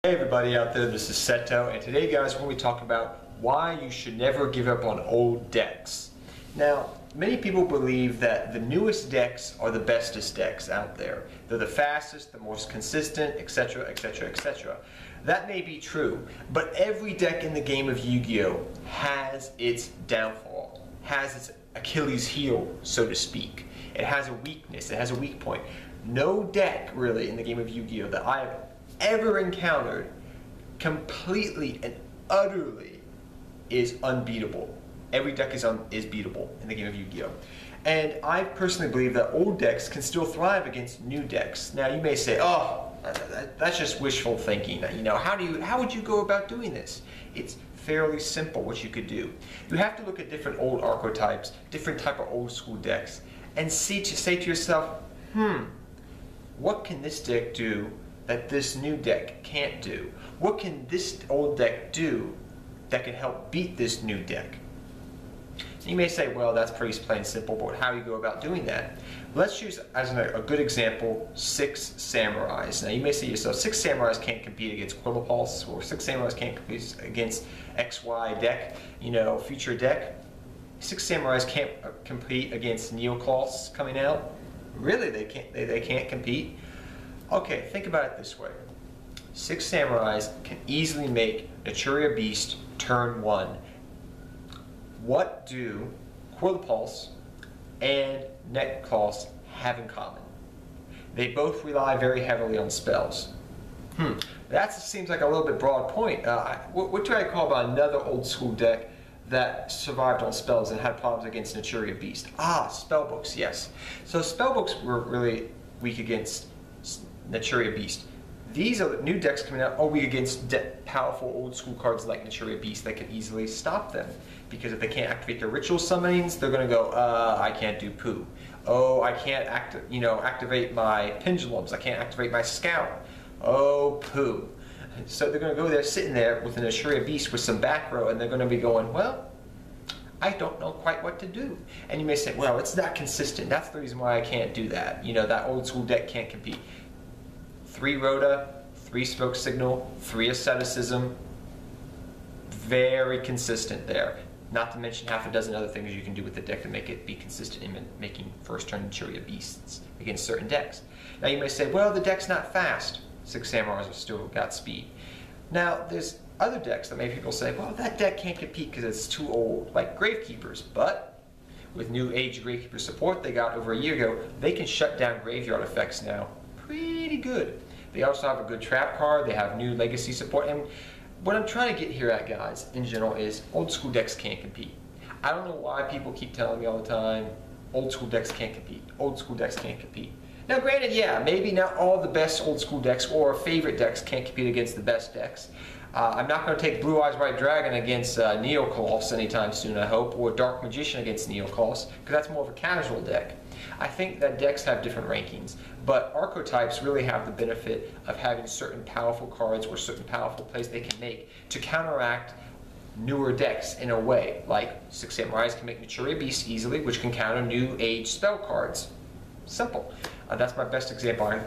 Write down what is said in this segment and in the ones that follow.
Hey everybody out there, this is Seto, and today guys we're going to be talking about why you should never give up on old decks. Now, many people believe that the newest decks are the bestest decks out there. They're the fastest, the most consistent, etc, etc, etc. That may be true, but every deck in the game of Yu-Gi-Oh! Has its downfall, has its Achilles heel, so to speak. It has a weakness, it has a weak point. No deck really in the game of Yu-Gi-Oh! That I have ever encountered completely and utterly is unbeatable. Every deck is beatable in the game of Yu-Gi-Oh! And I personally believe that old decks can still thrive against new decks. Now you may say, oh, that's just wishful thinking. You know, how would you go about doing this? It's fairly simple what you could do. You have to look at different old archetypes, different type of old school decks, and say to yourself, what can this deck do that this new deck can't do? What can this old deck do that can help beat this new deck? So you may say, well, that's pretty plain simple, but how do you go about doing that? Let's use as a good example 6 Samurais. Now you may say to yourself, 6 Samurais can't compete against Quillipulse, or 6 Samurais can't compete against XY deck, you know, future deck. 6 Samurais can't compete against Neoclaws coming out. Really, they can't compete? Okay, think about it this way. 6 Samurais can easily make Naturia Beast turn 1. What do Quillipulse and Neoclaws have in common? They both rely very heavily on spells. That seems like a little bit broad point. What do I call about another old school deck that survived on spells and had problems against Naturia Beast? Spellbooks, yes. So spellbooks were really weak against Naturia Beast. These are the new decks coming out are weak against powerful old school cards like Naturia Beast that can easily stop them. Because if they can't activate their ritual summonings, they're going to go, I can't do poo. Oh, I can't activate my pendulums. I can't activate my scout. Oh, poo. So they're going to go there sitting there with an Naturia Beast with some back row, and they're going to be going, well, I don't know quite what to do. And you may say, well, it's not consistent. That's the reason why I can't do that. You know, that old school deck can't compete. 3 Rhoda, 3 Smoke Signal, 3 Asceticism. Very consistent there. Not to mention half a dozen other things you can do with the deck to make it be consistent in making first turn Naturia Beasts against certain decks. Now you may say, well, the deck's not fast. 6 Samurais have still got speed. Now there's other decks that maybe people say, well, that deck can't compete because it's too old, like Gravekeepers. But with new Age Gravekeeper support they got over a year ago, they can shut down graveyard effects now pretty good. They also have a good trap card, they have new legacy support, and what I'm trying to get here at, guys, in general, is old school decks can't compete. I don't know why people keep telling me all the time, old school decks can't compete, old school decks can't compete. Now granted, yeah, maybe not all the best old school decks or favorite decks can't compete against the best decks. I'm not going to take Blue Eyes White Dragon against Neoclaws anytime soon, I hope, or Dark Magician against Neoclaws, because that's more of a casual deck. I think that decks have different rankings, but archetypes really have the benefit of having certain powerful cards or certain powerful plays they can make to counteract newer decks in a way. Like 6 Samurais can make Naturia Beast easily, which can counter new age spell cards. Simple. That's my best example I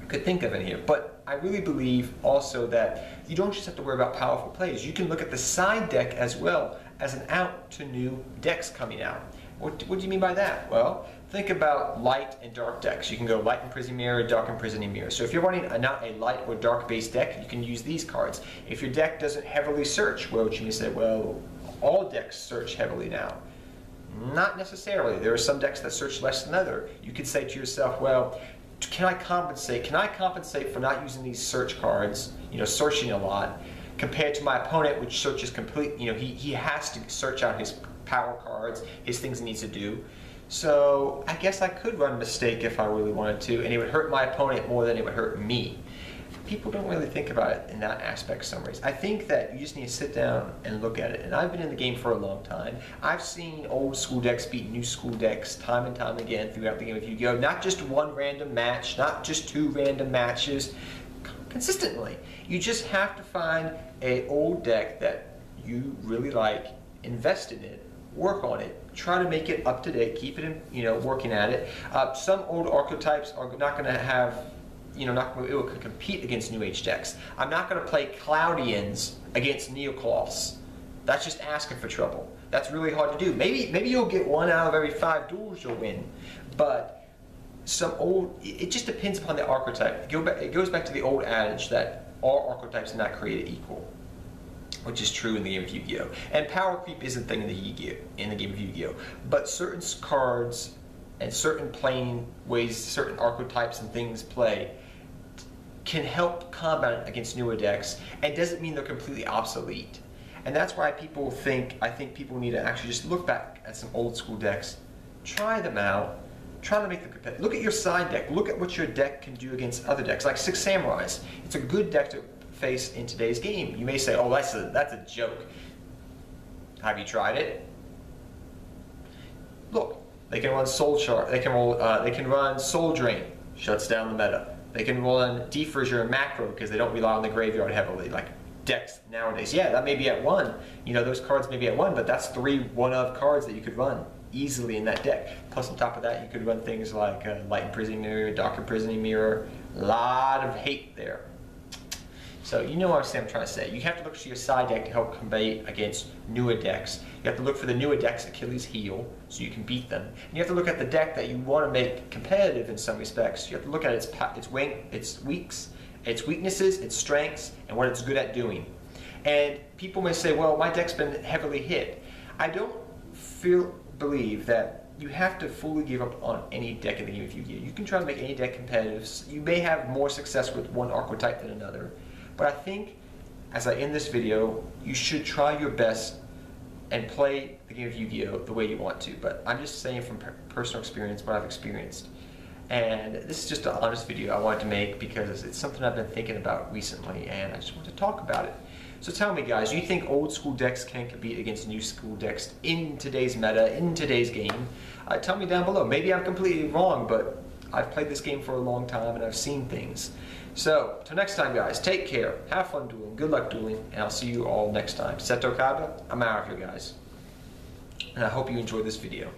could think of in here. But I really believe also that you don't just have to worry about powerful plays. You can look at the side deck as well as an out to new decks coming out. What do you mean by that? Well, think about light and dark decks. You can go light imprisoning mirror, dark imprisoning mirror. So if you're running not a light or dark based deck, you can use these cards. If your deck doesn't heavily search, well, you may say, well, all decks search heavily now. Not necessarily. There are some decks that search less than others. You could say to yourself, well, can I compensate? Can I compensate for not using these search cards, you know, searching a lot, compared to my opponent, which searches complete, you know, he has to search out his power cards, his things he needs to do. So I guess I could run Mistake if I really wanted to, and it would hurt my opponent more than it would hurt me. People don't really think about it in that aspect some ways. I think that you just need to sit down and look at it. And I've been in the game for a long time. I've seen old school decks beat new school decks time and time again throughout the game of Yu-Gi-Oh! Not just one random match, not just 2 random matches, consistently. You just have to find an old deck that you really like, invest in it, work on it, try to make it up to date, keep it in, working at it. Some old archetypes are not going to have it will compete against New Age decks. I'm not going to play Cloudians against Neocloths. That's just asking for trouble. That's really hard to do. Maybe you'll get 1 out of every 5 duels you'll win, but it just depends upon the archetype. It goes back to the old adage that all archetypes are not created equal, which is true in the game of Yu-Gi-Oh! And power creep is a thing in the game of Yu-Gi-Oh! But certain cards and certain playing ways, certain archetypes and things play can help combat against newer decks, and doesn't mean they're completely obsolete. And that's why I think people need to actually just look back at some old school decks, try them out, try to make them competitive. Look at your side deck. Look at what your deck can do against other decks, like Six Samurais. It's a good deck to face in today's game. You may say, "Oh, that's a joke." Have you tried it? Look, they can run Soul Chart. They can run Soul Drain, shuts down the meta. They can run Defrisure and Macro because they don't rely on the graveyard heavily, like decks nowadays. Yeah, that may be at 1. Those cards may be at 1, but that's 3 one-of cards that you could run easily in that deck. Plus, on top of that, you could run things like Light Imprisoning Mirror, Dark Imprisoning Mirror. A lot of hate there. So you know what I'm trying to say. You have to look to your side deck to help combat against newer decks. You have to look for the newer decks' Achilles heel so you can beat them. And you have to look at the deck that you want to make competitive in some respects. You have to look at its weaknesses, its strengths, and what it's good at doing. And people may say, well, my deck's been heavily hit. I don't believe that you have to fully give up on any deck in the game of Yu-Gi-Oh! You can try to make any deck competitive. You may have more success with one archetype than another. But I think, as I end this video, you should try your best and play the game of Yu-Gi-Oh! The way you want to. But I'm just saying from personal experience what I've experienced. And this is just an honest video I wanted to make because it's something I've been thinking about recently, and I just want to talk about it. So tell me, guys, do you think old school decks can compete against new school decks in today's meta, in today's game? Tell me down below. Maybe I'm completely wrong, but I've played this game for a long time and I've seen things. So, till next time, guys, take care, have fun dueling, good luck dueling, and I'll see you all next time. Seto Kaba, I'm out of here, guys. And I hope you enjoyed this video.